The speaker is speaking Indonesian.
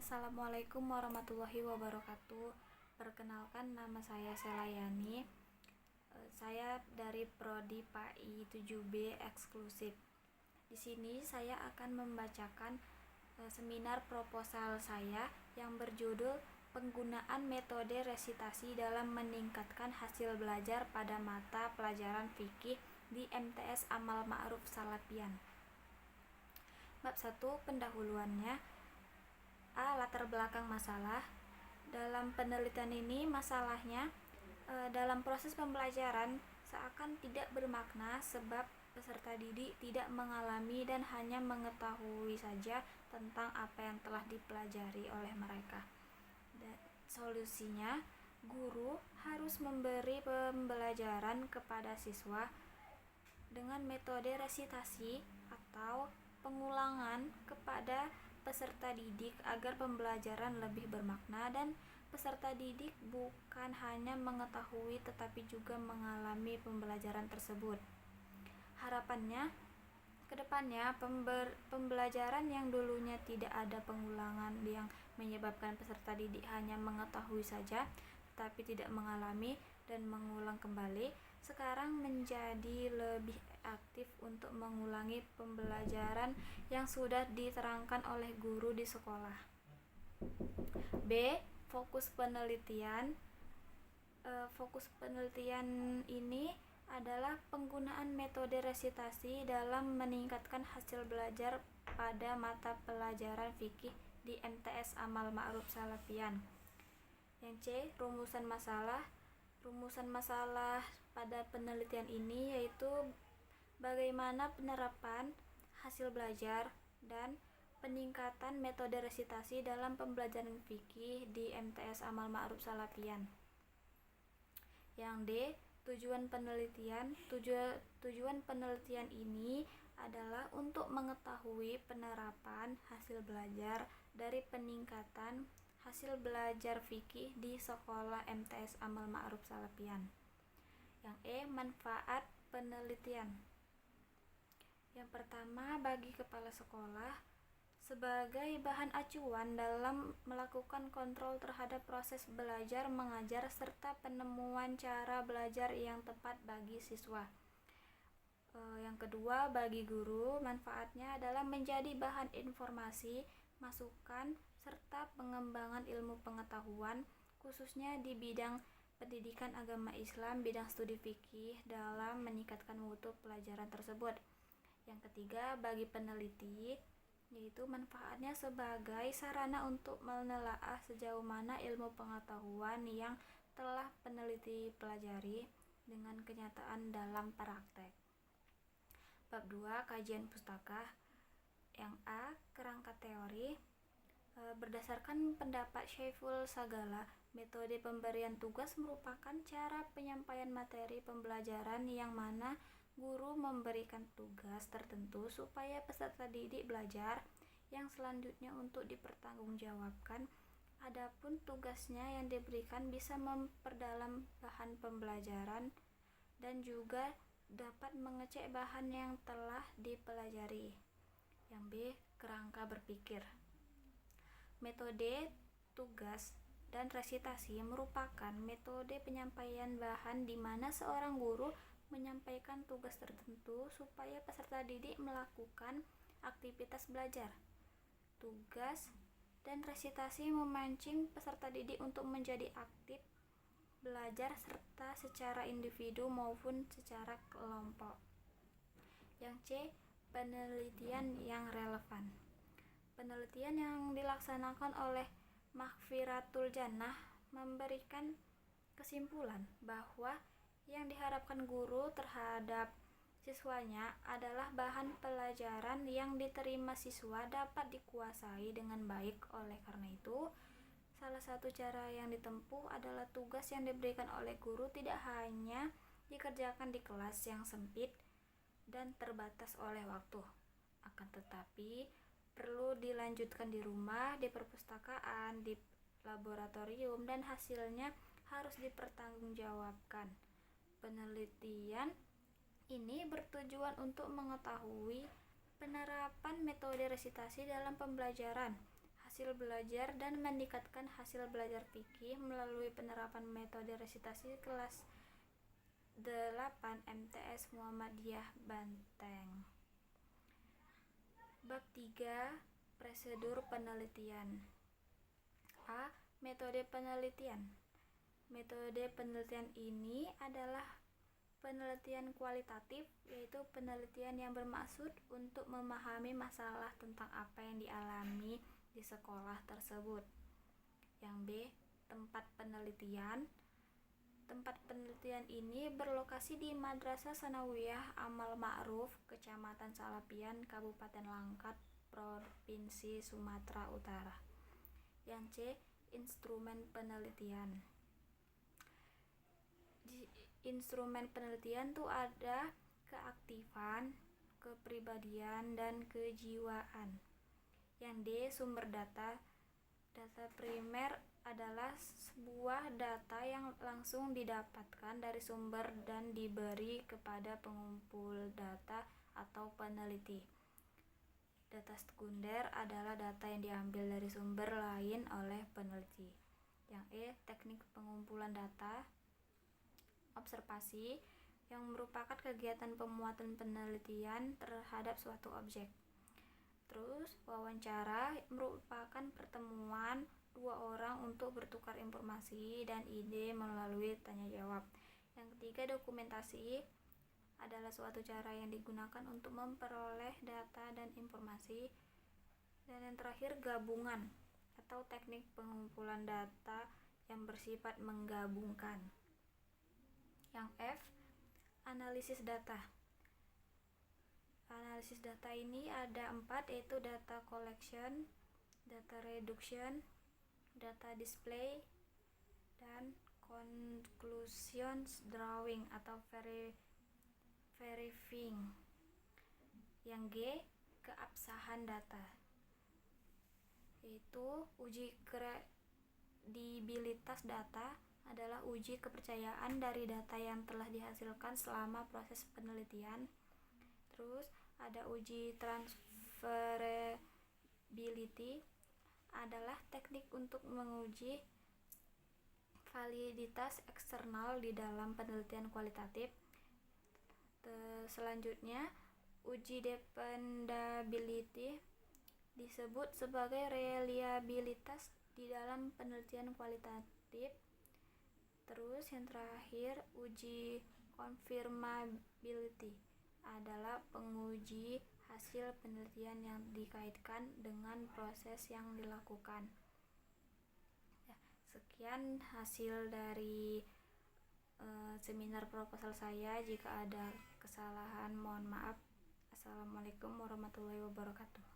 Assalamualaikum warahmatullahi wabarakatuh. Perkenalkan, nama saya Selayani. Saya dari Prodi PAI 7B eksklusif. Di sini saya akan membacakan seminar proposal saya yang berjudul Penggunaan Metode Resitasi dalam Meningkatkan Hasil Belajar pada Mata Pelajaran Fikih di MTS Amal Ma'ruf Salapian. Bab 1, pendahuluannya. Latar belakang masalah. Dalam penelitian ini, masalahnya dalam proses pembelajaran seakan tidak bermakna sebab peserta didik tidak mengalami dan hanya mengetahui saja tentang apa yang telah dipelajari oleh mereka. Dan solusinya, guru harus memberi pembelajaran kepada siswa dengan metode resitasi atau pengulangan kepada peserta didik agar pembelajaran lebih bermakna dan peserta didik bukan hanya mengetahui tetapi juga mengalami pembelajaran tersebut. Harapannya, kedepannya pembelajaran yang dulunya tidak ada pengulangan yang menyebabkan peserta didik hanya mengetahui saja tetapi tidak mengalami dan mengulang kembali, sekarang menjadi lebih aktif untuk mengulangi pembelajaran yang sudah diterangkan oleh guru di sekolah. B. Fokus penelitian. Fokus penelitian ini adalah penggunaan metode resitasi dalam meningkatkan hasil belajar pada mata pelajaran fikih di MTS Amal Ma'ruf Salapian. Yang C. Rumusan masalah. Rumusan masalah pada penelitian ini yaitu bagaimana penerapan hasil belajar dan peningkatan metode resitasi dalam pembelajaran fikih di MTS Amal Ma'ruf Salapian. Yang D. Tujuan penelitian. Tujuan penelitian ini adalah untuk mengetahui penerapan hasil belajar dari peningkatan hasil belajar fikih di sekolah MTS Amal Ma'ruf Salapian. Yang E. Manfaat penelitian. Yang pertama, bagi kepala sekolah sebagai bahan acuan dalam melakukan kontrol terhadap proses belajar mengajar serta penemuan cara belajar yang tepat bagi siswa. Yang kedua, bagi guru, manfaatnya adalah menjadi bahan informasi, masukan, serta pengembangan ilmu pengetahuan, khususnya di bidang pendidikan agama Islam, bidang studi fikih dalam meningkatkan mutu pelajaran tersebut. Yang ketiga, bagi peneliti, yaitu manfaatnya sebagai sarana untuk menelaah sejauh mana ilmu pengetahuan yang telah peneliti pelajari dengan kenyataan dalam praktek. Bab 2, kajian pustaka. Yang A, kerangka teori. Berdasarkan pendapat Syaiful Sagala, metode pemberian tugas merupakan cara penyampaian materi pembelajaran yang mana guru memberikan tugas tertentu supaya peserta didik belajar yang selanjutnya untuk dipertanggungjawabkan. Adapun tugasnya yang diberikan bisa memperdalam bahan pembelajaran dan juga dapat mengecek bahan yang telah dipelajari. Yang B, kerangka berpikir. Metode tugas dan resitasi merupakan metode penyampaian bahan di mana seorang guru menyampaikan tugas tertentu supaya peserta didik melakukan aktivitas belajar. Tugas dan resitasi memancing peserta didik untuk menjadi aktif belajar serta secara individu maupun secara kelompok. Yang C, penelitian yang relevan. Penelitian yang dilaksanakan oleh Maghfiratul Jannah memberikan kesimpulan bahwa yang diharapkan guru terhadap siswanya adalah bahan pelajaran yang diterima siswa dapat dikuasai dengan baik. Oleh karena itu, salah satu cara yang ditempuh adalah tugas yang diberikan oleh guru tidak hanya dikerjakan di kelas yang sempit dan terbatas oleh waktu, akan tetapi perlu dilanjutkan di rumah, di perpustakaan, di laboratorium, dan hasilnya harus dipertanggungjawabkan. Penelitian ini bertujuan untuk mengetahui penerapan metode resitasi dalam pembelajaran, hasil belajar dan meningkatkan hasil belajar fikih melalui penerapan metode resitasi kelas 8 MTS Muhammadiyah Banteng. Bab 3. Prosedur penelitian. A. Metode penelitian. Metode penelitian ini adalah penelitian kualitatif, yaitu penelitian yang bermaksud untuk memahami masalah tentang apa yang dialami di sekolah tersebut. Yang B. Tempat penelitian. Tempat penelitian ini berlokasi di Madrasah Sanawiyah Amal Ma'ruf, Kecamatan Salapian, Kabupaten Langkat, Provinsi Sumatera Utara. Yang C. Instrumen penelitian. Di instrumen penelitian tuh ada keaktifan, kepribadian, dan kejiwaan. Yang D. Sumber data. Data primer adalah sebuah data yang langsung didapatkan dari sumber dan diberi kepada pengumpul data atau peneliti. Data sekunder adalah data yang diambil dari sumber lain oleh peneliti. Yang E. Teknik pengumpulan data. Observasi, yang merupakan kegiatan pemuatan penelitian terhadap suatu objek. Terus, wawancara merupakan pertemuan dua orang untuk bertukar informasi dan ide melalui tanya jawab. Yang ketiga, dokumentasi adalah suatu cara yang digunakan untuk memperoleh data dan informasi. Dan yang terakhir, gabungan atau teknik pengumpulan data yang bersifat menggabungkan. Yang F. Analisis data. Analisis data ini ada 4, yaitu data collection, data reduction, data display, dan conclusions drawing atau verifying. Yang G. Keabsahan data, yaitu uji kredibilitas data adalah uji kepercayaan dari data yang telah dihasilkan selama proses penelitian. Terus ada uji transferability, adalah teknik untuk menguji validitas eksternal di dalam penelitian kualitatif. Selanjutnya, uji dependability disebut sebagai reliabilitas di dalam penelitian kualitatif. Terus yang terakhir, uji confirmability adalah penguji hasil penelitian yang dikaitkan dengan proses yang dilakukan. Ya, sekian hasil dari seminar proposal saya. Jika ada kesalahan mohon maaf. Assalamualaikum warahmatullahi wabarakatuh.